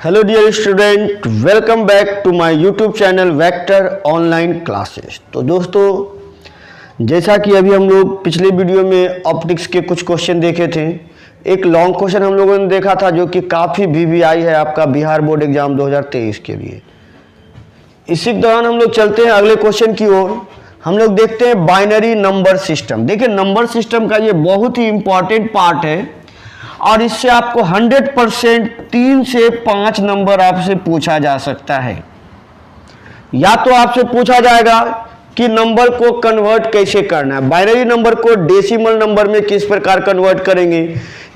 Hello dear student, welcome back to my YouTube channel Vector online classes. तो दोस्तों, जैसा कि अभी हम लोग पिछले वीडियो में ऑप्टिक्स के कुछ क्वेश्चन देखे थे। एक लॉन्ग क्वेश्चन हम लोगों ने देखा था जो कि काफ़ी वीवीआई है आपका बिहार बोर्ड एग्जाम 2023 के लिए। इसी दौरान हम लोग चलते हैं अगले क्वेश्चन की ओर। हम लोग देखते हैं बाइनरी नंबर सिस्टम। देखिए, नंबर सिस्टम का ये बहुत ही इंपॉर्टेंट पार्ट है और इससे आपको 100% 3 से 5 नंबर आपसे पूछा जा सकता है। या तो आपसे पूछा जाएगा कि नंबर को कन्वर्ट कैसे करना है, बाइनरी नंबर को डेसिमल नंबर में किस प्रकार कन्वर्ट करेंगे,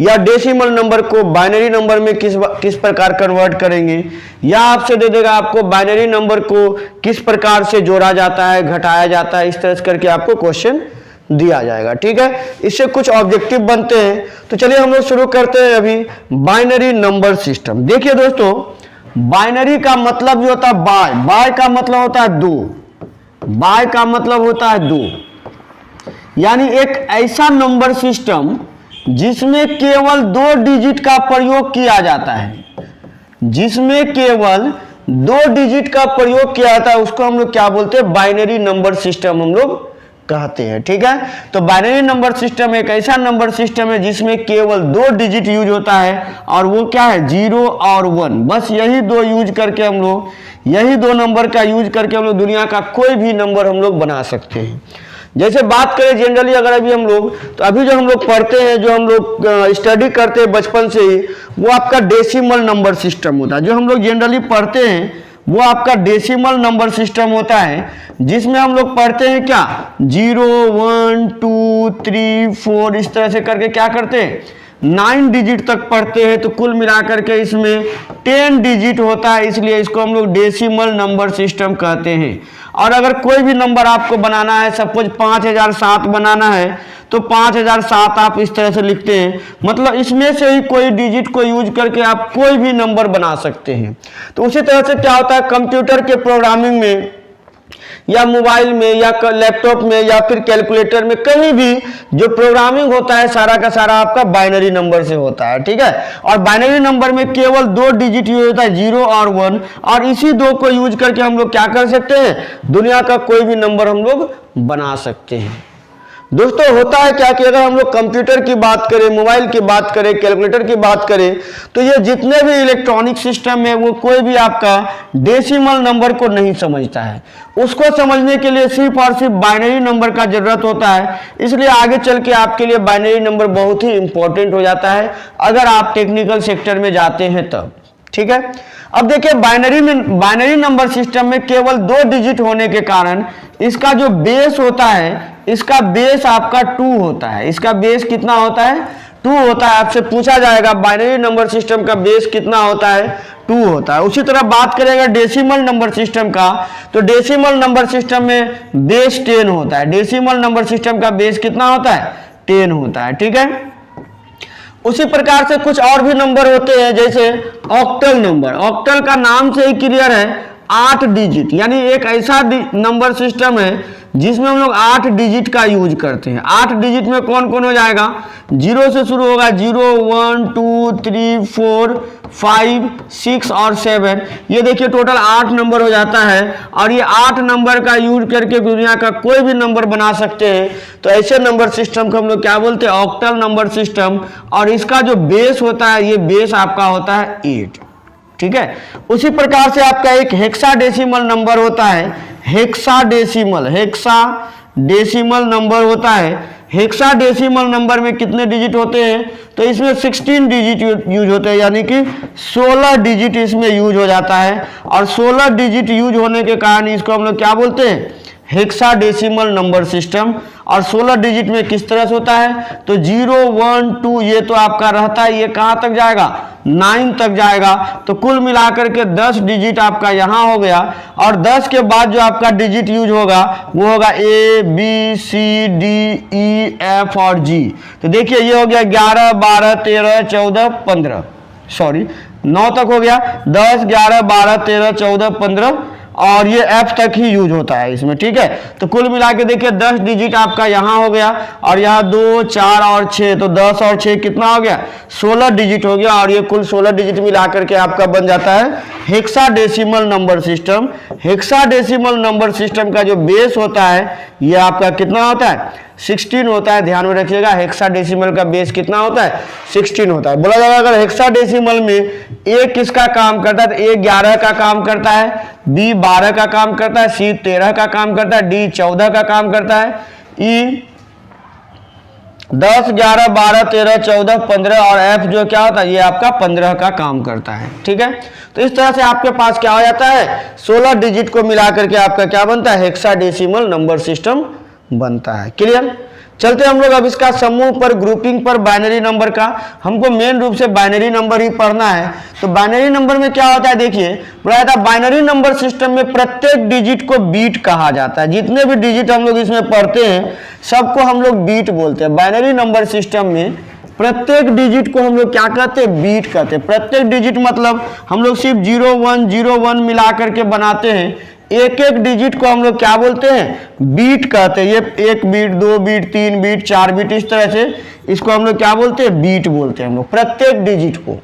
या डेसिमल नंबर को बाइनरी नंबर में किस प्रकार कन्वर्ट करेंगे, या आपसे दे देगा आपको बाइनरी नंबर को किस प्रकार से जोड़ा जाता है, घटाया जाता है। इस तरह से करके आपको क्वेश्चन दिया जाएगा। ठीक है, इससे कुछ ऑब्जेक्टिव बनते हैं। तो चलिए हम लोग शुरू करते हैं अभी बाइनरी नंबर सिस्टम। देखिए दोस्तों, बाइनरी का मतलब जो होता है बाय का मतलब होता है दो, बाय का मतलब होता है दो, यानी एक ऐसा नंबर सिस्टम जिसमें केवल 2 डिजिट का प्रयोग किया जाता है, जिसमें केवल 2 डिजिट का प्रयोग किया जाता है, उसको हम लोग क्या बोलते हैं, बाइनरी नंबर सिस्टम हम लोग कहते हैं। ठीक है, तो बाइनरी नंबर सिस्टम एक ऐसा नंबर सिस्टम है जिसमें केवल 2 डिजिट यूज होता है, और वो क्या है, 0 और 1। बस यही दो यूज करके हम लोग, यही 2 नंबर का यूज करके हम लोग दुनिया का कोई भी नंबर हम लोग बना सकते हैं। जैसे बात करें जनरली, अगर अभी हम लोग, तो अभी जो हम लोग पढ़ते हैं, जो हम लोग स्टडी करते हैं बचपन से ही, वो आपका डेसिमल नंबर सिस्टम होता है। जो हम लोग जनरली पढ़ते हैं वो आपका डेसिमल नंबर सिस्टम होता है, जिसमें हम लोग पढ़ते हैं क्या, 0 1 2 3 4 इस तरह से करके क्या करते हैं, 9 डिजिट तक पढ़ते हैं। तो कुल मिलाकर के इसमें 10 डिजिट होता है, इसलिए इसको हम लोग डेसिमल नंबर सिस्टम कहते हैं। और अगर कोई भी नंबर आपको बनाना है, सपोज 5007 बनाना है, तो 5007 आप इस तरह से लिखते हैं, मतलब इसमें से ही कोई डिजिट को यूज करके आप कोई भी नंबर बना सकते हैं। तो उसी तरह से क्या होता है, कंप्यूटर के प्रोग्रामिंग में या मोबाइल में या लैपटॉप में या फिर कैलकुलेटर में, कहीं भी जो प्रोग्रामिंग होता है सारा का सारा आपका बाइनरी नंबर से होता है। ठीक है, और बाइनरी नंबर में केवल 2 डिजिट यूज होता है, 0 और 1, और इसी 2 को यूज करके हम लोग क्या कर सकते हैं, दुनिया का कोई भी नंबर हम लोग बना सकते हैं। दोस्तों, होता है क्या कि अगर हम लोग कंप्यूटर की बात करें, मोबाइल की बात करें, कैलकुलेटर की बात करें, तो ये जितने भी इलेक्ट्रॉनिक सिस्टम है वो कोई भी आपका डेसिमल नंबर को नहीं समझता है। उसको समझने के लिए सिर्फ और सिर्फ बाइनरी नंबर का जरूरत होता है। इसलिए आगे चल के आपके लिए बाइनरी नंबर बहुत ही इंपॉर्टेंट हो जाता है अगर आप टेक्निकल सेक्टर में जाते हैं तब। ठीक है, अब देखिए, बाइनरी नंबर सिस्टम में केवल 2 डिजिट होने के कारण इसका जो बेस होता है, इसका बेस आपका 2 होता है। इसका बेस कितना होता है, 2 होता है। आपसे पूछा जाएगा बाइनरी नंबर सिस्टम का बेस कितना होता है, 2 होता है। उसी तरह बात करेंगे डेसिमल नंबर सिस्टम का, तो डेसिमल नंबर सिस्टम में बेस 10 होता है। डेसिमल नंबर सिस्टम का बेस कितना होता है, 10 होता है। ठीक है, उसी प्रकार से कुछ और भी नंबर होते हैं, जैसे ऑक्टल नंबर। ऑक्टल का नाम से ही क्लियर है, 8 डिजिट, यानी एक ऐसा नंबर सिस्टम है जिसमें हम लोग 8 डिजिट का यूज करते हैं। 8 डिजिट में कौन कौन हो जाएगा, 0 से शुरू होगा, 0 1 2 3 4 5 6 और 7। ये देखिए टोटल 8 नंबर हो जाता है, और ये 8 नंबर का यूज करके दुनिया का कोई भी नंबर बना सकते हैं। तो ऐसे नंबर सिस्टम को हम लोग क्या बोलते हैं, ऑक्टल नंबर सिस्टम। और इसका जो बेस होता है, ये बेस आपका होता है 8। ठीक है, उसी प्रकार से आपका एक हेक्साडेसिमल नंबर होता है, हेक्साडेसिमल नंबर होता है। हेक्साडेसिमल नंबर में कितने डिजिट होते हैं, तो इसमें 16 डिजिट यूज होते हैं, यानी कि 16 डिजिट इसमें यूज हो जाता है। और 16 डिजिट यूज होने के कारण इसको हम लोग क्या बोलते हैं, हेक्साडेसिमल नंबर सिस्टम। और 16 डिजिट में किस तरह से होता है, तो 0 1 2 ये तो आपका रहता है, ये कहाँ तक जाएगा, 9 तक जाएगा। तो कुल मिलाकर के 10 डिजिट आपका यहाँ हो गया, और 10 के बाद जो आपका डिजिट यूज होगा वो होगा A B C D E F और G। तो देखिए ये हो गया 11 12 13 14 15, सॉरी 9 तक हो गया, 10 11 12 13 14 15 और ये F तक ही यूज होता है इसमें, ठीक है। तो कुल मिला के देखिए 10 डिजिट आपका यहाँ हो गया और यहाँ 2 4 और 6, तो 10 और 6 कितना हो गया, 16 डिजिट हो गया। और ये कुल 16 डिजिट मिला करके आपका बन जाता है hexadecimal number system. Hexadecimal number system का जो बेस होता है ये आपका कितना होता है, 16 होता है। ध्यान में रखिएगा, हेक्साडेसिमल का बेस कितना होता है, 16 होता है। बोला जाएगा अगर हेक्साडेसिमल में ए किसका काम करता है, तो ए 11 का काम करता है, बी 12 का काम करता है, सी 13 का काम करता है, डी 14 का काम करता है, ई 10 11 12 13 14 15 और एफ जो क्या होता है ये आपका 15 का काम करता है, ठीक है। तो इस तरह से आपके पास क्या हो जाता है, 16 डिजिट को मिला करके आपका क्या बनता है, हेक्साडेसिमल नंबर सिस्टम बनता है। क्लियर। चलते हम लोग अब इसका समूह पर, ग्रुपिंग पर, बाइनरी नंबर का। हमको मेन रूप से बाइनरी नंबर ही पढ़ना है। तो बाइनरी नंबर में क्या होता है, देखिए बोला जाता है बाइनरी नंबर सिस्टम में प्रत्येक डिजिट को बीट कहा जाता है। जितने भी डिजिट हम लोग इसमें पढ़ते हैं सबको हम लोग बीट बोलते हैं। बाइनरी नंबर सिस्टम में प्रत्येक डिजिट को हम लोग क्या कहते हैं, बीट कहते हैं। प्रत्येक डिजिट मतलब हम लोग सिर्फ 0 1 0 1 मिला करके बनाते हैं। एक एक डिजिट को हम लोग क्या बोलते हैं, बीट कहते हैं। ये 1 बीट 2 बीट 3 बीट 4 बीट, इस तरह से इसको हम लोग क्या बोलते हैं, बीट बोलते हैं हम लोग प्रत्येक डिजिट को,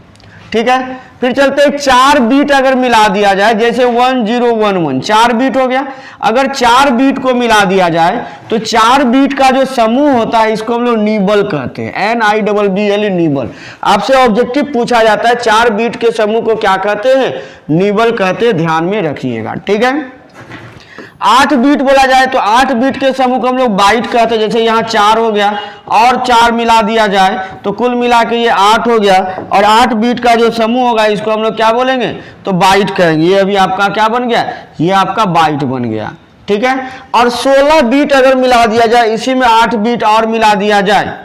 ठीक है। फिर चलते हैं 4 बीट अगर मिला दिया जाए, जैसे 1 0 1 1 4 बीट हो गया। अगर 4 बीट को मिला दिया जाए तो 4 बीट का जो समूह होता है इसको हम लोग निबल कहते हैं, NIBBL निबल। आपसे ऑब्जेक्टिव पूछा जाता है 4 बीट के समूह को क्या कहते हैं, निबल कहते हैं। ध्यान में रखिएगा, ठीक है। 8 बीट बोला जाए तो 8 बीट के समूह को हम लोग बाइट कहते हैं। जैसे यहाँ 4 हो गया और 4 मिला दिया जाए तो कुल मिला के ये 8 हो गया। और 8 बीट का जो समूह होगा इसको हम लोग क्या बोलेंगे, तो बाइट कहेंगे। ये अभी आपका क्या बन गया, ये आपका बाइट बन गया, ठीक है। और 16 बीट अगर मिला दिया जाए, इसी में 8 बीट और मिला दिया जाए,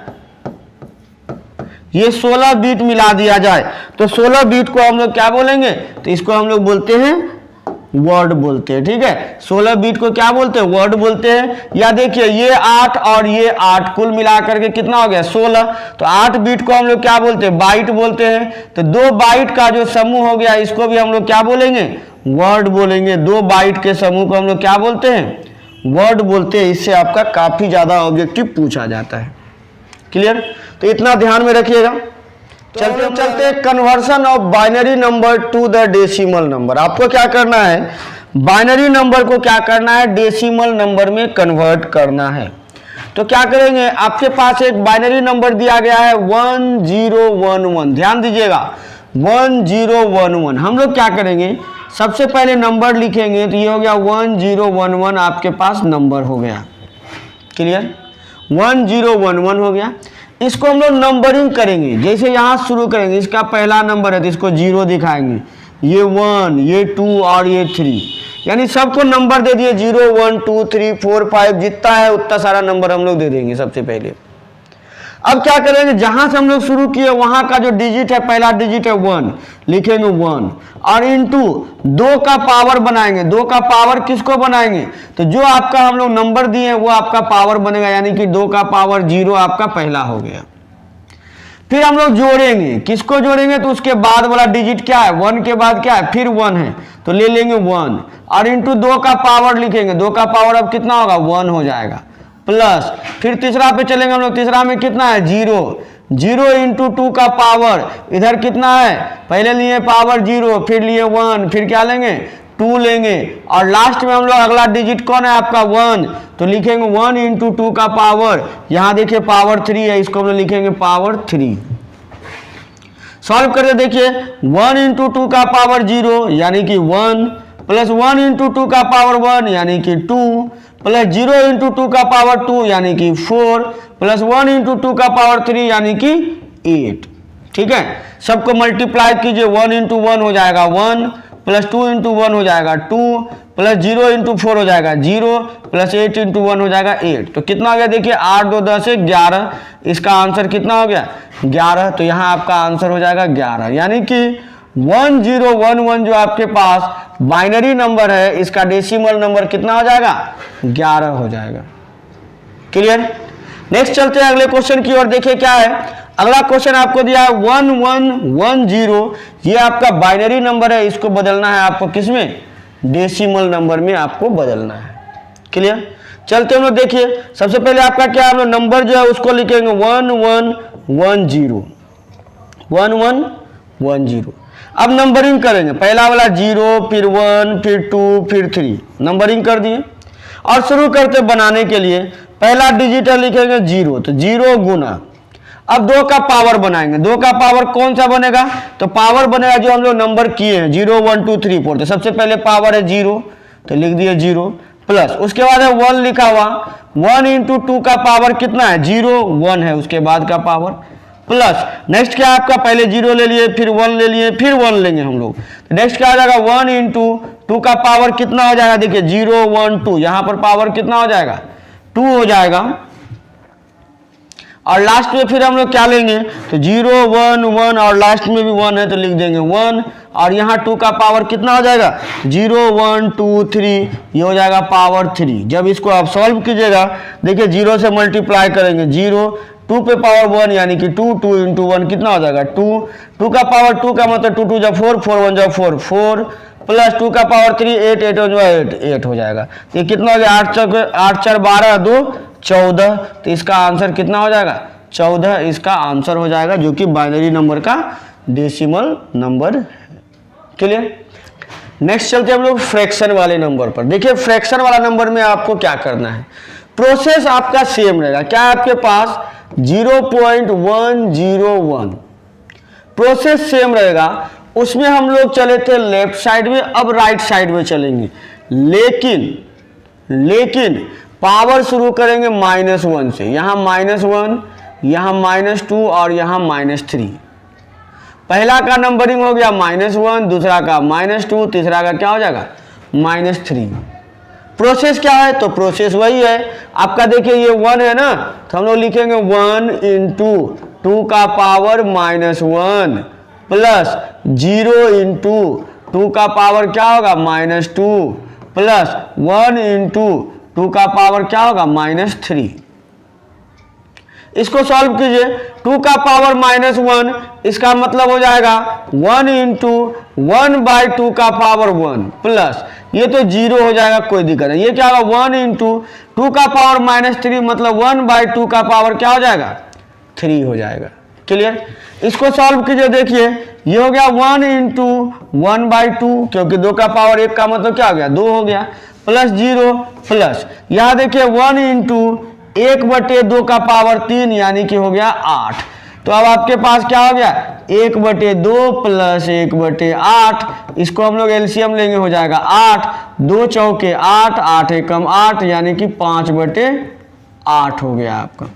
ये 16 बीट मिला दिया जाए तो 16 बीट को हम लोग क्या बोलेंगे, तो इसको हम लोग बोलते हैं वर्ड बोलते हैं, ठीक है। 16 बीट को क्या बोलते हैं, वर्ड बोलते हैं। या देखिए ये 8 और ये 8 कुल मिलाकर के कितना हो गया, 16। तो 8 बीट को हम लोग क्या बोलते हैं, बाइट बोलते हैं। तो 2 बाइट का जो समूह हो गया इसको भी हम लोग क्या बोलेंगे, वर्ड बोलेंगे। 2 बाइट के समूह को हम लोग क्या बोलते हैं, वर्ड बोलते हैं। इससे आपका काफी ज्यादा ऑब्जेक्टिव पूछा जाता है। क्लियर। तो इतना ध्यान में रखिएगा। चलते conversion of binary number two the decimal number. आपको क्या करना है, बाइनरी नंबर को क्या करना है, डेसिमल नंबर में कन्वर्ट करना है। तो क्या करेंगे, आपके पास एक बाइनरी नंबर दिया गया है 1011। ध्यान दीजिएगा 1011। हम लोग क्या करेंगे, सबसे पहले नंबर लिखेंगे। तो ये हो गया 1011, आपके पास नंबर हो गया। क्लियर। 1011 हो गया। इसको हम लोग नंबरिंग करेंगे। जैसे यहाँ शुरू करेंगे, इसका पहला नंबर है तो इसको 0 दिखाएंगे, ये 1, ये 2 और ये 3, यानी सबको नंबर दे दिए 0 1 2 3 4 5, जितना है उतना सारा नंबर हम लोग दे देंगे सबसे पहले। अब क्या करेंगे, जहां से हम लोग शुरू किए वहां का जो डिजिट है, पहला डिजिट है 1, लिखेंगे 1 और इनटू 2 का पावर बनाएंगे। 2 का पावर किसको बनाएंगे, तो जो आपका हम लोग नंबर दिए वो आपका पावर बनेगा, यानी कि 2 का पावर 0 आपका पहला हो गया। फिर हम लोग जोड़ेंगे, किसको जोड़ेंगे, तो उसके बाद वाला डिजिट क्या है, 1 के बाद क्या है, फिर 1 है तो ले लेंगे 1 और इंटू 2 का पावर लिखेंगे। 2 का पावर अब कितना होगा, 1 हो जाएगा, प्लस फिर तीसरा पे चलेंगे हम लोग। तीसरा में कितना है, 0 इंटू 2 का पावर, इधर कितना है, पहले लिए पावर 0, फिर लिए 1, फिर क्या लेंगे, 2 लेंगे और लास्ट में हम लोग अगला डिजिट कौन है आपका 1, तो लिखेंगे 1 इंटू 2 का पावर, यहां देखिए पावर 3 है, इसको हम लोग लिखेंगे पावर 3। सॉल्व करके देखिए 1 इंटू 2 का पावर 0 यानी कि 1, प्लस 1 इंटू 2 का पावर 1 यानी कि 2, प्लस 0 इंटू 2 का पावर 2 यानी कि 4, प्लस 1 इंटू 2 का पावर 3 यानी कि 8। ठीक है, सबको मल्टीप्लाई कीजिए, 1 इंटू 1 हो जाएगा 1, प्लस 2 इंटू 1 हो जाएगा 2, प्लस 0 इंटू 4 हो जाएगा 0, प्लस 8 इंटू 1 हो जाएगा 8। तो कितना हो गया देखिए, 8 2 10 11, इसका आंसर कितना हो गया 11। तो यहाँ आपका आंसर हो जाएगा 11, यानी कि 1011 जो आपके पास बाइनरी नंबर है, इसका डेसिमल नंबर कितना हो जाएगा 11 हो जाएगा। क्लियर। नेक्स्ट चलते हैं अगले क्वेश्चन की ओर। देखिए क्या है अगला क्वेश्चन, आपको दिया है 1110, ये आपका बाइनरी नंबर है, इसको बदलना है आपको किसमें, डेसिमल नंबर में आपको बदलना है। क्लियर? चलते हम लोग देखिए, सबसे पहले आपका क्या है, हम लोग नंबर जो है उसको लिखेंगे 1110 1110। अब नंबरिंग करेंगे, पहला वाला 0, फिर 1, फिर 2, फिर 3, नंबरिंग कर दिए। और शुरू करते बनाने के लिए पहला डिजिट लिखेंगे 0, तो 0 गुना, अब 2 का पावर बनाएंगे। 2 का पावर कौन सा बनेगा, तो पावर बनेगा जो हम लोग नंबर किए हैं 0 1 2 3 4, तो सबसे पहले पावर है 0, तो लिख दिए 0 प्लस, उसके बाद है 1 लिखा हुआ, 1 इंटू 2 का पावर कितना है 0 1 है, उसके बाद का पावर प्लस, नेक्स्ट क्या आपका, पहले 0 ले लिए, फिर 1 ले लिए, फिर 1 लेंगे हम लोग, तो नेक्स्ट क्या हो जाएगा 1 इंटू 2 का पावर कितना हो जाएगा, देखिए 0 1 2, यहां पर पावर कितना हो जाएगा 2 हो जाएगा। और लास्ट में फिर हम लोग क्या लेंगे, तो 0 1 1 और लास्ट में भी 1 है तो लिख देंगे 1, और यहाँ 2 का पावर कितना हो जाएगा 0 1 2 3, ये हो जाएगा पावर 3। जब इसको आप सॉल्व कीजिएगा, देखिए 0 से मल्टीप्लाई करेंगे 0, 2 पे पावर 1 यानी कि 2, 2 इंटू 1 कितना हो जाएगा 2, 2 का पावर 2 का मतलब 2 2 जा 4, 4 1 जा 4 4, प्लस 2 का पावर 3 8 8 8 हो जाएगा। ये कितना हो गया 8 4 12 2 14, तो इसका आंसर कितना हो जाएगा 14, इसका आंसर हो जाएगा, जो कि बाइनरी नंबर का डेसिमल नंबर है। क्लियर? नेक्स्ट चलते हम लोग फ्रैक्शन वाले नंबर पर। देखिए फ्रैक्शन वाला नंबर में आपको क्या करना है, प्रोसेस आपका सेम रहेगा। क्या है आपके पास 0.101 प्रोसेस सेम रहेगा, उसमें हम लोग चले थे लेफ्ट साइड में, अब राइट साइड में चलेंगे, लेकिन पावर शुरू करेंगे -1 से, यहां -1, यहां -2 और यहां -3। पहला का नंबरिंग हो गया -1, दूसरा का -2, तीसरा का क्या हो जाएगा -3। प्रोसेस क्या है, तो प्रोसेस वही है आपका, देखिए ये 1 है ना, तो हम लोग लिखेंगे 1 इंटू 2 का पावर -1 प्लस 0 इंटू 2 का पावर क्या होगा -2 प्लस 1 इंटू 2 का पावर क्या होगा -3। इसको सॉल्व कीजिए, 2 का पावर -1, इसका मतलब हो जाएगा 1 इंटू 1/2 का पावर 1 प्लस, ये तो 0 हो जाएगा, कोई दिक्कत नहीं, ये क्या होगा 1 इंटू 2 का पावर -3, मतलब 1/2 का पावर क्या हो जाएगा 3 हो जाएगा। क्लियर? इसको सॉल्व कीजिए, देखिए ये हो गया 1 इंटू 1/2, क्योंकि 2 का पावर 1 का मतलब क्या हो गया 2 हो गया, प्लस 0 प्लस, यहाँ देखिए 1 इंटू 1/2 का पावर 3 यानी कि हो गया 8। तो अब आपके पास क्या हो गया 1/2 प्लस 1/8, इसको हम लोग एलसीएम लेंगे, हो जाएगा 8, 2 चौके 8, 8 एकम 8 यानी कि 5/8 हो गया आपका।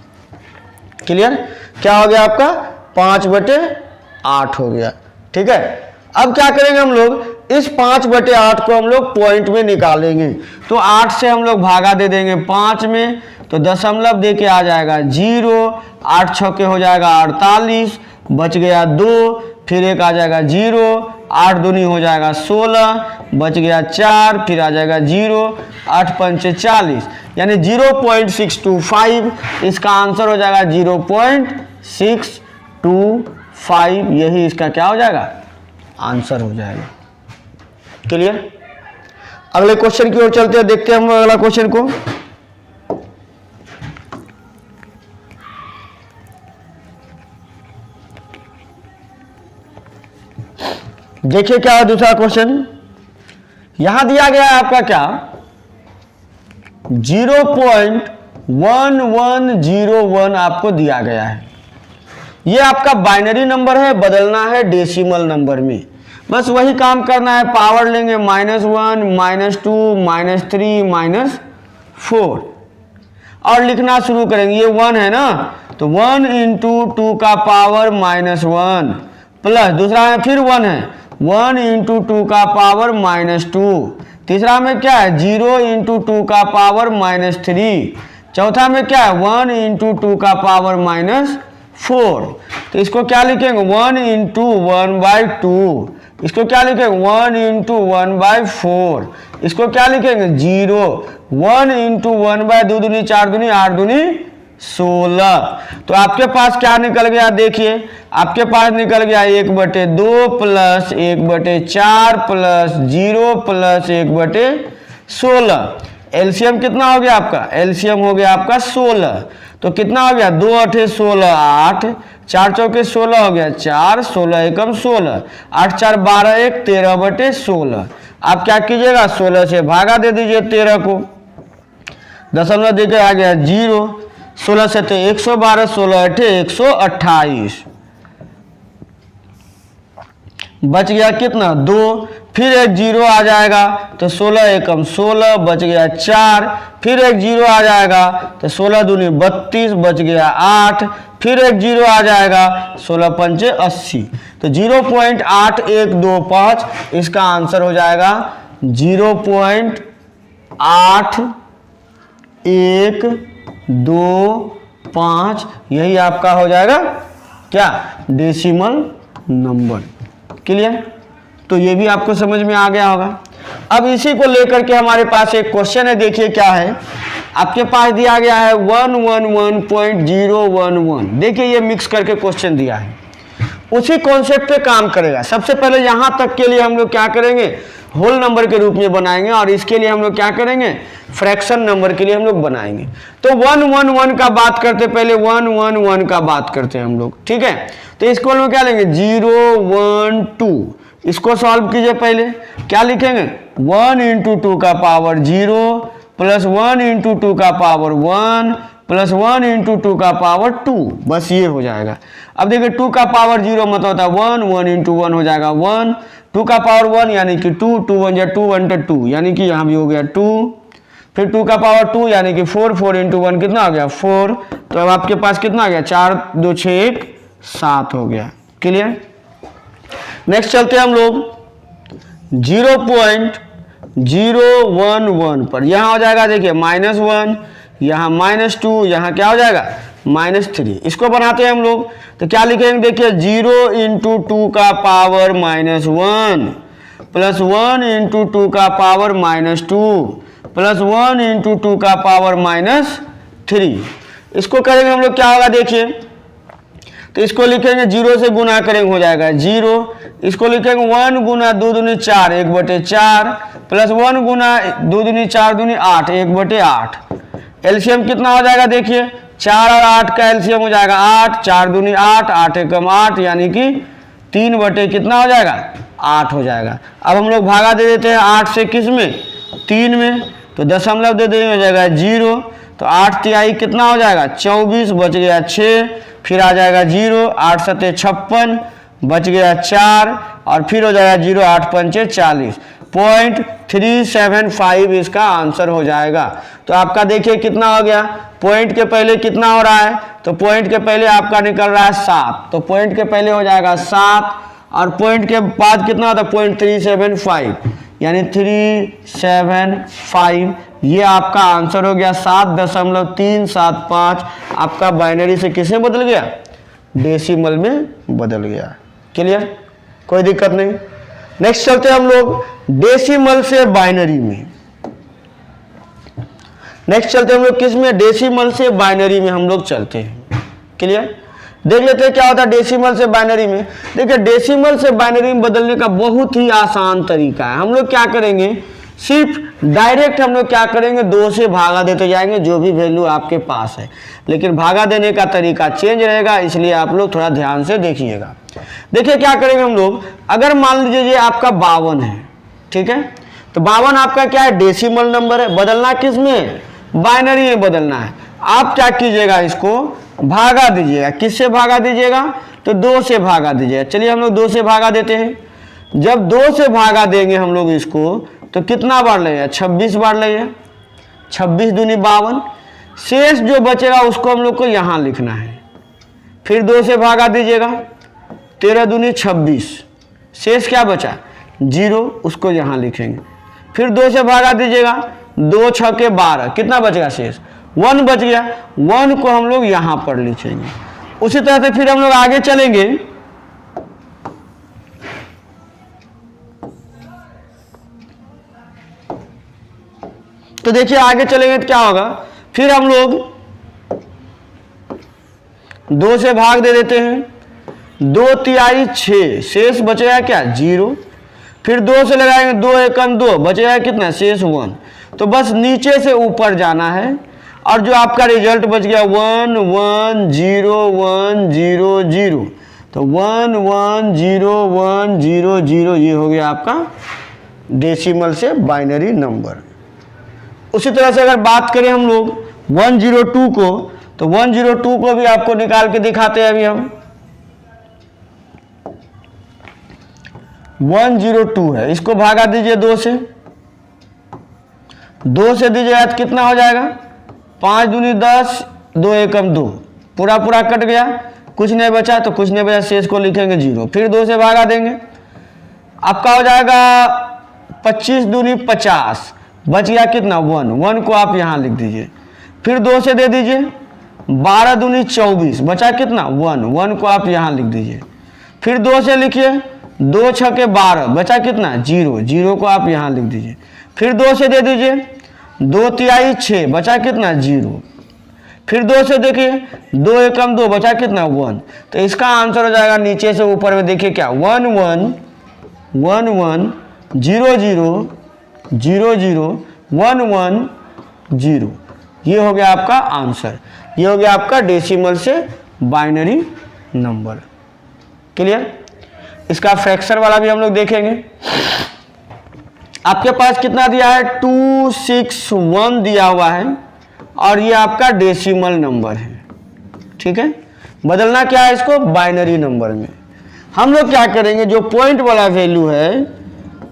क्लियर? क्या हो गया आपका 5/8 हो गया। ठीक है, अब क्या करेंगे हम लोग, इस 5/8 को हम लोग पॉइंट में निकालेंगे, तो 8 से हम लोग भागा दे देंगे 5 में, तो दशमलव दे के आ जाएगा 0, 8 छक्के हो जाएगा 48, बच गया 2, फिर एक आ जाएगा 0, 8 दूनी हो जाएगा 16, बच गया 4, फिर आ जाएगा 0, 8 पंचे 40 यानी 0.625, इसका आंसर हो जाएगा 0.625, यही इसका क्या हो जाएगा आंसर हो जाएगा। क्लियर? अगले क्वेश्चन की ओर चलते हैं, देखते हैं हम अगला क्वेश्चन को। देखिए क्या है दूसरा क्वेश्चन, यहां दिया गया है आपका क्या 0.1101 आपको दिया गया है। ये आपका बाइनरी नंबर है, बदलना है डेसिमल नंबर में, बस वही काम करना है। पावर लेंगे -1 -2 -3 -4 और लिखना शुरू करेंगे। ये 1 है ना, तो 1 इंटू 2 का पावर -1 प्लस, दूसरा है फिर 1 है 1 इंटू 2 का पावर -2, तीसरा में क्या है 0 इंटू 2 का पावर -3, चौथा में क्या है 1 इंटू 2 का पावर -4। तो इसको क्या लिखेंगे 1 इंटू 1/2, इसको क्या लिखेंगे 1 इंटू 1/4, इसको क्या लिखेंगे 0, 1 इंटू 1/2 दूनी 4 दूनी 8 दूनी 16। तो आपके पास क्या निकल गया, देखिए आपके पास निकल गया 1/2 प्लस 1/4 प्लस 0 प्लस 1/16। एलसीएम कितना हो गया आपका, एलसीएम हो गया आपका 16। तो कितना हो गया, 2 8 16, 8 4 चौके 16 हो गया 4, 16 एकम 16, 8 4 12 1 13/16। आप क्या कीजिएगा, 16 से भागा दे दीजिए 13 को, दशमलव देकर आ गया 0, 16 से तो 112, 16 8 128, बच गया कितना 2, फिर एक 0 आ जाएगा तो 16 एकम 16, बच गया 4, फिर एक 0 आ जाएगा तो 16 दूनी 32, बच गया 8, फिर एक 0 आ जाएगा 16 पंचे 80। तो 0.8125 इसका आंसर हो जाएगा 0.8125, यही आपका हो जाएगा क्या, डेसिमल नंबर। क्लियर। तो ये भी आपको समझ में आ गया होगा। अब इसी को लेकर के हमारे पास एक क्वेश्चन है, देखिए क्या है आपके पास दिया गया है 111.011। देखिए ये मिक्स करके क्वेश्चन दिया है, उसी कॉन्सेप्ट पे काम करेगा। सबसे पहले यहां तक के लिए हम लोग क्या करेंगे, होल नंबर के रूप में बनाएंगे, और इसके लिए हम लोग क्या करेंगे, फ्रैक्शन नंबर के लिए हम लोग बनाएंगे। तो 111 का बात करते, पहले 111 का बात करते हैं हम लोग, ठीक है। तो इसको हम लोग क्या लेंगे, 0 1 2, इसको सॉल्व कीजिए। पहले क्या लिखेंगे, 1 × 2 का पावर 0 प्लस 1 × 2 का पावर 1 प्लस 1 × 2 का पावर 2, बस ये हो जाएगा। अब देखिए 2 का पावर 0 मतलब होता है 1, 1 × 1 हो जाएगा 1, 2 का पावर 1 यानी कि 2, 2 1 जा 2 1 2, यानी कि यहाँ भी हो गया 2, फिर 2 का पावर 2 यानी कि 4, 4 × 1 कितना हो गया 4। तो अब आपके पास कितना आ गया, 4 2 6 1 7 हो गया। क्लियर। नेक्स्ट चलते हैं हम लोग 0.011 पर, यहाँ हो जाएगा देखिए -1, यहाँ -2, यहाँ क्या हो जाएगा -3। इसको बनाते हैं हम लोग, तो क्या लिखेंगे, देखिए 0 × 2 का पावर -1 प्लस 1 × 2 का पावर -2 प्लस 1 × 2 का पावर -3। इसको करेंगे हम लोग, क्या होगा देखिए, तो इसको लिखेंगे 0 से गुना करेंगे हो जाएगा 0, इसको लिखेंगे 1 × 2 दूनी 4 1/4 प्लस 1 × 2 दूनी 4 दूनी 8 1/8। एलसीएम कितना हो जाएगा, देखिए 4 और 8 का एलसीएम हो जाएगा 8, 4 दूनी 8, 8 एकम 8, यानी कि 3 बटे कितना हो जाएगा 8 हो जाएगा। अब हम लोग भागा दे देते हैं 8 से, किस में 3 में, तो दशमलव दे देंगे हो जाएगा 0, तो 8 तिहाई कितना हो जाएगा 24, बच गया 6, फिर आ जाएगा 0, 8 7 56, बच गया 4, और फिर हो जाएगा 0, 8 पंचे 40, 0.375 इसका आंसर हो जाएगा। तो आपका देखिए कितना हो गया, पॉइंट के पहले कितना हो रहा है, तो पॉइंट के पहले आपका निकल रहा है 7, तो पॉइंट के पहले हो जाएगा 7, और पॉइंट के बाद कितना होता है 0.375, यानी 375, ये आपका आंसर हो गया 7.375। आपका बाइनरी से किसमें बदल गया, डेसिमल में बदल गया। क्लियर, कोई दिक्कत नहीं। नेक्स्ट चलते हैं हम लोग डेसिमल से बाइनरी में। नेक्स्ट चलते हैं हम लोग किस में, डेसिमल से बाइनरी में हम लोग चलते हैं। क्लियर, देख लेते हैं क्या होता है डेसिमल से बाइनरी में। देखिए डेसिमल से बाइनरी में बदलने का बहुत ही आसान तरीका है। हम लोग क्या करेंगे, सिर्फ डायरेक्ट हम लोग क्या करेंगे, 2 से भागा देते जाएंगे जो भी वैल्यू आपके पास है, लेकिन भागा देने का तरीका चेंज रहेगा, इसलिए आप लोग थोड़ा ध्यान से देखिएगा। देखिए क्या करेंगे हम लोग, अगर मान लीजिए ये आपका 52 है, ठीक है, तो 52 आपका क्या है, डेसिमल नंबर है, बदलना किस में, बाइनरी में बदलना है। आप क्या कीजिएगा, इसको भागा दीजिएगा, किससे भागा दीजिएगा, तो 2 से भागा दीजिएगा। चलिए हम लोग 2 से भागा देते हैं। जब 2 से भागा देंगे हम लोग इसको, तो कितना बार लगेगा, 26 बार लगेगा, 26 दूनी 52, शेष जो बचेगा उसको हम लोग को यहाँ लिखना है। फिर 2 से भागा दीजिएगा, 13 दूनी 26, शेष क्या बचा 0, उसको यहाँ लिखेंगे। फिर 2 से भागा दीजिएगा, 2 6 के 12, कितना बचेगा शेष 1 बच गया, 1 को हम लोग यहाँ पर लिखेंगे। उसी तरह से फिर हम लोग आगे चलेंगे, तो देखिए आगे चलेंगे तो क्या होगा, फिर हम लोग 2 से भाग दे देते हैं, 2 तिहाई 6, शेष बचेगा क्या 0। फिर 2 से लगाएंगे, 2 एकम 2, बचेगा कितना शेष 1। तो बस नीचे से ऊपर जाना है और जो आपका रिजल्ट बच गया 1 1 0 1 0 0, तो 1 1 0 1 0 0 ये हो गया आपका डेसिमल से बाइनरी नंबर। उसी तरह से अगर बात करें हम लोग 102 को, तो 102 को भी आपको निकाल के दिखाते हैं अभी हम। 102 है, इसको भागा दीजिए 2 से, 2 से दीजिएगा तो कितना हो जाएगा 5 दूनी 10, 2 एकम 2, पूरा पूरा कट गया, कुछ नहीं बचा, तो कुछ नहीं बचा, शेष को लिखेंगे 0। फिर 2 से भागा देंगे, आपका हो जाएगा 25 दूनी 50, बच गया कितना 1, 1 को आप यहाँ लिख दीजिए। फिर 2 से दे दीजिए, 12 दूनी 24, बचा कितना 1, 1 को आप यहाँ लिख दीजिए। फिर 2 से लिखिए, 2 छके 12, बचा कितना 0, 0 को आप यहाँ लिख दीजिए। फिर 2 से दे दीजिए, 2 तिहाई 6, बचा कितना 0। फिर 2 से देखिए, 2 एकम 2, बचा कितना 1। तो इसका आंसर हो जाएगा नीचे से ऊपर में देखिए क्या 1 1 1 1 0 0 0 0 1 1 0, ये हो गया आपका आंसर, ये हो गया आपका डेसिमल से बाइनरी नंबर। क्लियर। इसका फ्रैक्शन वाला भी हम लोग देखेंगे। आपके पास कितना दिया है 261 दिया हुआ है और ये आपका डेसिमल नंबर है, ठीक है। बदलना क्या है इसको बाइनरी नंबर में। हम लोग क्या करेंगे, जो पॉइंट वाला वैल्यू है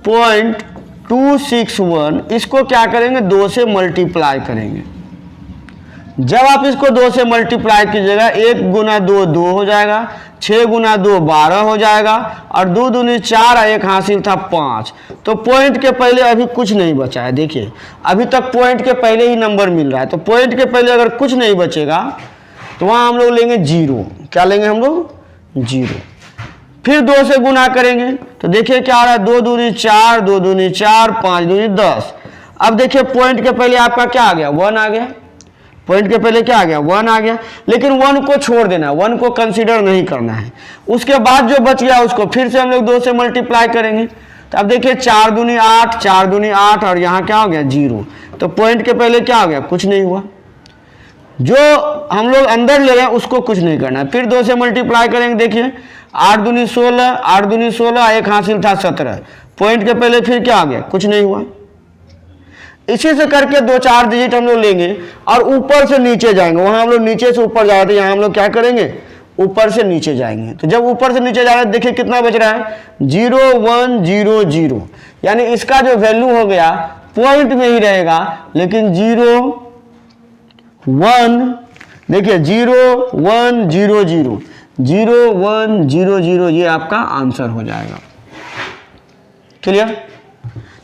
0.261, इसको क्या करेंगे 2 से मल्टीप्लाई करेंगे। जब आप इसको 2 से मल्टीप्लाई कीजिएगा, 1 गुना 2 2 हो जाएगा, 6 गुना 2 12 हो जाएगा, और 2 दूनी 4 और 1 हासिल था 5। तो पॉइंट के पहले अभी कुछ नहीं बचा है। देखिए अभी तक पॉइंट के पहले ही नंबर मिल रहा है, तो पॉइंट के पहले अगर कुछ नहीं बचेगा तो वहाँ हम लोग लेंगे 0। क्या लेंगे हम लोग 0। फिर 2 से गुना करेंगे तो देखिए क्या आ रहा है, 2 दूनी 4, 2 दूनी 4, 5 दूनी 10। अब देखिए पॉइंट के पहले आपका क्या आ गया 1 आ गया, पॉइंट के पहले क्या आ गया 1 आ गया, लेकिन 1 को छोड़ देना, 1 को कंसीडर नहीं करना है। उसके बाद जो बच गया उसको फिर से हम लोग 2 से मल्टीप्लाई करेंगे। तो अब देखिए 4 दूनी 8, 4 दूनी 8, और यहाँ क्या हो गया 0। तो पॉइंट के पहले क्या हो गया, कुछ नहीं हुआ। जो हम लोग अंदर ले रहे हैं उसको कुछ नहीं करना है। फिर 2 से मल्टीप्लाई करेंगे, देखिए 8 दूनी 16, 8 दूनी 16, 1 हासिल था 17। पॉइंट के पहले फिर क्या आ गया, कुछ नहीं हुआ। इसी से करके 2-4 डिजिट हम लोग लेंगे और ऊपर से नीचे जाएंगे। वहां हम लोग नीचे से ऊपर जा रहे थे, यहाँ हम लोग क्या करेंगे ऊपर से नीचे जाएंगे। तो जब ऊपर से नीचे जा रहे हैं देखिए कितना बच रहा है 0 1 0 0, यानी इसका जो वैल्यू हो गया पॉइंट में ही रहेगा, लेकिन 0 1, देखिए 0 1 0 0 0 1 0 0, ये आपका आंसर हो जाएगा। क्लियर।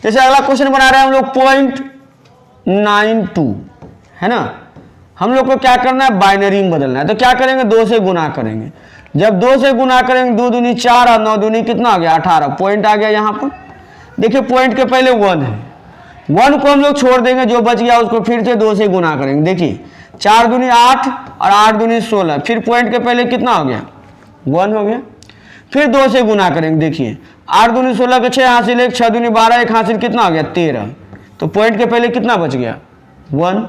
जैसे अगला क्वेश्चन बना रहे हैं हम लोग 0.92, है ना। हम लोग को क्या करना है बाइनरी में बदलना है। तो क्या करेंगे 2 से गुना करेंगे। जब 2 से गुना करेंगे 2 दूनी 4 और 9 दूनी कितना आ गया 18, पॉइंट आ गया यहाँ पर। देखिए पॉइंट के पहले 1 है, 1 को हम लोग छोड़ देंगे, जो बच गया उसको फिर से 2 से गुना करेंगे। देखिए 4 दूनी 8 और 8 दूनी 16, फिर पॉइंट के पहले कितना हो गया 1 हो गया। फिर 2 से गुना करेंगे, देखिए 8 दूनी 16 के 6 हासिल 1, 6 दूनी 12, 1 हासिल कितना आ गया 13। तो पॉइंट के पहले कितना बच गया 1।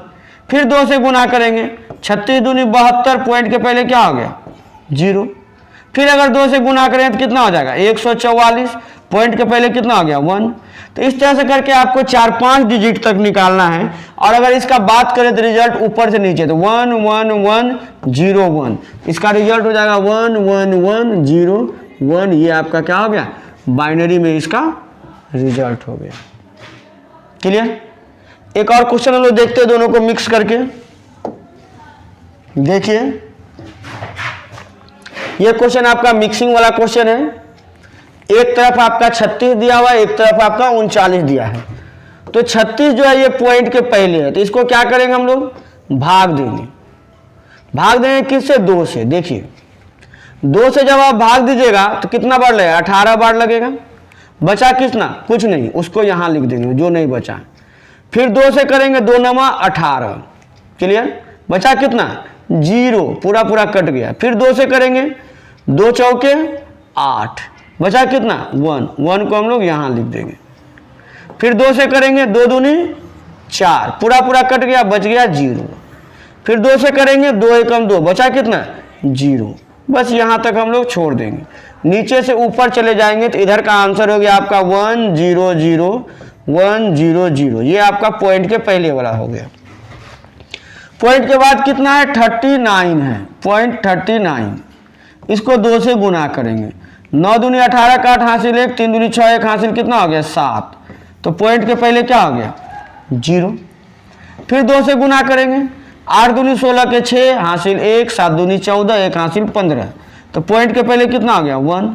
फिर 2 से गुना करेंगे, 36 दूनी 72, पॉइंट के पहले क्या हो गया 0। फिर अगर 2 से गुना करें तो कितना हो जाएगा 144, पॉइंट के पहले कितना हो गया 1। तो इस तरह से करके आपको 4-5 डिजिट तक निकालना है। और अगर इसका बात करें तो रिजल्ट ऊपर से नीचे, तो 1 1 1 0 1, इसका रिजल्ट हो जाएगा 1 1 1 0 1। ये आपका क्या हो गया बाइनरी में इसका रिजल्ट हो गया। क्लियर। एक और क्वेश्चन हम लोग देखते हैं दोनों को मिक्स करके। देखिए ये क्वेश्चन आपका मिक्सिंग वाला क्वेश्चन है। एक तरफ आपका 36 दिया हुआ है, एक तरफ आपका 39 दिया है। तो 36 जो है ये पॉइंट के पहले है, तो इसको क्या करेंगे हम लोग भाग देंगे। भाग देंगे किससे 2 से। देखिए 2 से जब आप भाग दीजिएगा तो कितना बार लगेगा 18 बार लगेगा। बचा कितना कुछ नहीं, उसको यहां लिख देंगे जो नहीं बचा। फिर 2 से करेंगे 2 नमा 18। क्लियर। बचा कितना 0, पूरा पूरा कट गया। फिर 2 से करेंगे, 2 चौके 8, बचा कितना 1, 1 को हम लोग यहाँ लिख देंगे। फिर 2 से करेंगे, 2 दूनी 4, पूरा पूरा कट गया, बच गया 0। फिर 2 से करेंगे, 2 एकम 2, बचा कितना 0। बस यहाँ तक हम लोग छोड़ देंगे। नीचे से ऊपर चले जाएंगे तो इधर का आंसर हो गया आपका 1 0 0 1 0 0। ये आपका पॉइंट के पहले वाला हो गया। पॉइंट के बाद कितना है 39 है, पॉइंट 39। इसको 2 से गुना करेंगे, 9 दूनी 18 का 8 हासिल 1, 3 दूनी 6 1 हासिल कितना हो गया 7। तो पॉइंट के पहले क्या हो गया 0। फिर 2 से गुना करेंगे, 8 दूनी 16 के 6 हासिल 1, 7 दूनी 14 1 हासिल 15। तो पॉइंट के पहले कितना हो गया 1।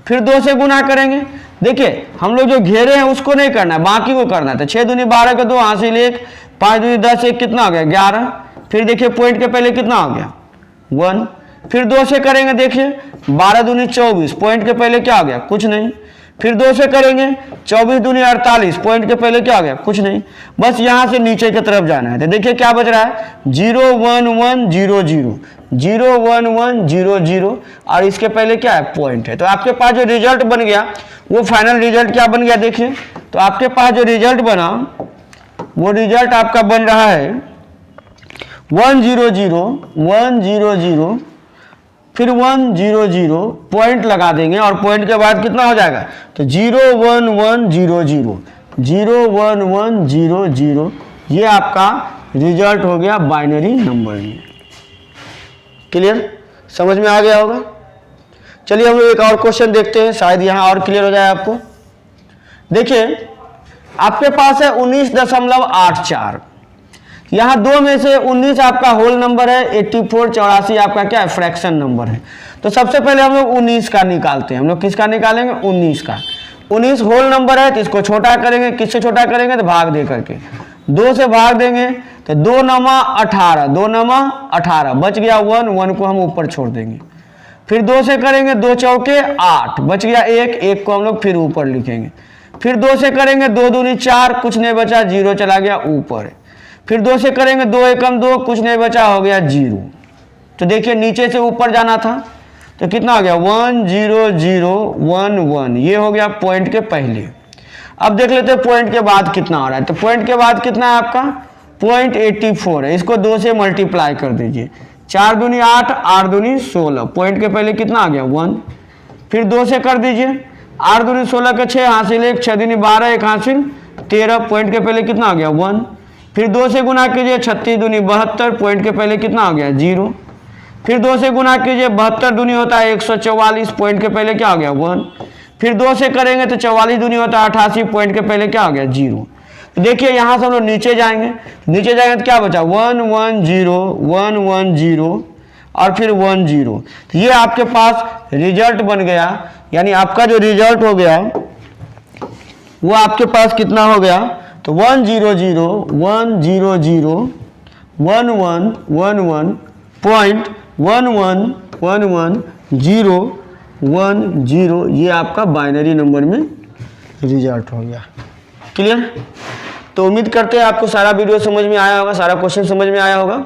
फिर 2 से गुना करेंगे, देखिए हम लोग जो घेरे हैं उसको नहीं करना है, बाकी को करना है। तो 6 दूनी 12 के 2 हासिल 1, 5 दूनी 10 1 कितना हो गया 11। फिर देखिए पॉइंट के पहले कितना हो गया 1। फिर 2 से करेंगे, देखिए 12 दूनी 24, पॉइंट के पहले क्या हो गया कुछ नहीं। फिर 2 से करेंगे, 24 दूनी 48, पॉइंट के पहले क्या हो गया कुछ नहीं। बस यहाँ से नीचे की तरफ जाना है। तो देखिए क्या बच रहा है 0 1 1 0 0 0 1 1 0 0 और इसके पहले क्या है पॉइंट है। तो आपके पास जो रिजल्ट बन गया वो फाइनल रिजल्ट क्या बन गया देखिए। तो आपके पास जो रिजल्ट बना वो रिजल्ट आपका बन रहा है 1 0 0 1 0 0 फिर 1 0 0 पॉइंट लगा देंगे और पॉइंट के बाद कितना हो जाएगा तो 0 1 1 0 0 0 1 1 0 0। ये आपका रिजल्ट हो गया बाइनरी नंबर में। क्लियर, समझ में आ गया होगा। चलिए हम लोग एक और क्वेश्चन देखते हैं, शायद यहाँ और क्लियर हो जाए आपको। देखिए आपके पास है 19.84, यहाँ 2 में से 19 आपका होल नंबर है, 84 84 आपका क्या है फ्रैक्शन नंबर है। तो सबसे पहले हम लोग 19 का निकालते हैं। हम लोग किसका निकालेंगे 19 का। 19 होल नंबर है तो इसको छोटा करेंगे, किससे छोटा करेंगे तो भाग दे करके 2 से भाग देंगे तो 2 नमा 18, 2 नमा 18, बच गया 1, 1 को हम ऊपर छोड़ देंगे। फिर 2 से करेंगे, 2 चौके 8, बच गया 1, 1 को हम लोग फिर ऊपर लिखेंगे। फिर 2 से करेंगे, 2 दूनी 4, कुछ नहीं बचा 0 चला गया ऊपर। फिर 2 से करेंगे, 2 एकम 2, कुछ नहीं बचा हो गया 0। तो देखिए नीचे से ऊपर जाना था तो कितना हो गया 1 0 0 1 1, ये हो गया पॉइंट के पहले। अब देख लेते हैं पॉइंट के बाद कितना हो रहा है। तो पॉइंट के बाद कितना है आपका 0.84 है, इसको 2 से मल्टीप्लाई कर दीजिए। 4 दूनी 8, 8 दूनी 16, पॉइंट के पहले कितना आ गया 1। फिर 2 से कर दीजिए, 8 दूनी 16 के 6 हासिल 1, 6 दूनी 12 1 हासिल 13, पॉइंट के पहले कितना आ गया 1। फिर 2 से गुना कीजिए, 36 दूनी 72, पॉइंट के पहले कितना आ गया 0। फिर 2 से गुना कीजिए, 72 दूनी होता है 144, पॉइंट के पहले क्या आ गया 1। फिर 2 से करेंगे तो 44 दूनी होता है 88, पॉइंट के पहले क्या आ गया 0। तो देखिए यहाँ से हम लोग नीचे जाएंगे, नीचे जाएंगे तो क्या बचा 1 1 0 1 1 0 और फिर 1 0। तो ये आपके पास रिजल्ट बन गया, यानी आपका जो रिजल्ट हो गया वो आपके पास कितना हो गया तो 1 0 0 1 0 0 1 1 1 1 पॉइंट 1 1 1 1 0 1 0। ये आपका बाइनरी नंबर में रिजल्ट हो गया। क्लियर। तो उम्मीद करते हैं आपको सारा वीडियो समझ में आया होगा, सारा क्वेश्चन समझ में आया होगा।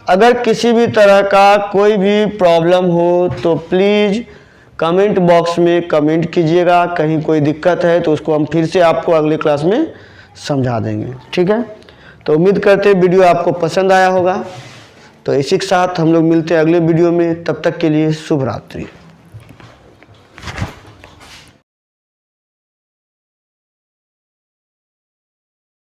अगर किसी भी तरह का कोई भी प्रॉब्लम हो तो प्लीज़ कमेंट बॉक्स में कमेंट कीजिएगा। कहीं कोई दिक्कत है तो उसको हम फिर से आपको अगले क्लास में समझा देंगे, ठीक है। तो उम्मीद करते हैं वीडियो आपको पसंद आया होगा। तो इसी के साथ हम लोग मिलते हैं अगले वीडियो में, तब तक के लिए शुभ रात्रि।